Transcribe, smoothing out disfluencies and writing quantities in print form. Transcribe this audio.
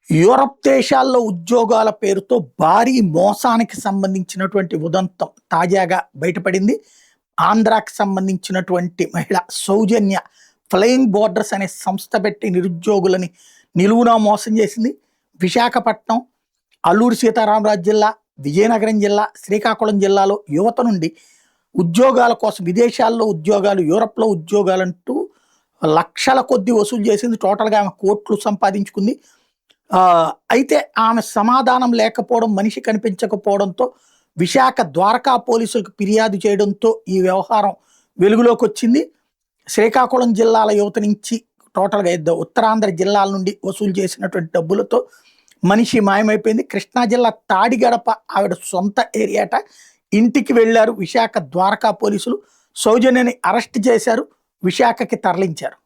Europe దేశాల్లో ఉద్యోగాల పేరుతో భారీ మోసానికి సంబంధించినటువంటి ఉదంతం తాజాగా బయటపడింది. ఆంధ్రాకి సంబంధించినటువంటి మహిళ సౌజన్య ఫ్లయింగ్ బోర్డర్స్ అనే సంస్థ పెట్టి నిరుద్యోగులని నిలువునా మోసం చేసింది. విశాఖపట్నం, అల్లూరి సీతారామరాజు జిల్లా, విజయనగరం జిల్లా, శ్రీకాకుళం జిల్లాలో యువత నుండి ఉద్యోగాల కోసం విదేశాల్లో ఉద్యోగాలు, యూరప్లో ఉద్యోగాలంటూ లక్షల కొద్దీ వసూలు చేసింది. టోటల్గా ఆమె కోట్లు సంపాదించుకుంది. అయితే ఆమె సమాధానం లేకపోవడం, మనిషి కనిపించకపోవడంతో విశాఖ ద్వారకా పోలీసులకు ఫిర్యాదు చేయడంతో ఈ వ్యవహారం వెలుగులోకి వచ్చింది. శ్రీకాకుళం జిల్లాల యువత నుంచి టోటల్గా ఉత్తరాంధ్ర జిల్లాల నుండి వసూలు చేసినటువంటి డబ్బులతో మనిషి మాయమైపోయింది. కృష్ణా జిల్లా తాడిగడప ఆవిడ సొంత ఏరియాట. ఇంటికి వెళ్లారు విశాఖ ద్వారకా పోలీసులు. సౌజన్యని అరెస్ట్ చేశారు, విశాఖకి తరలించారు.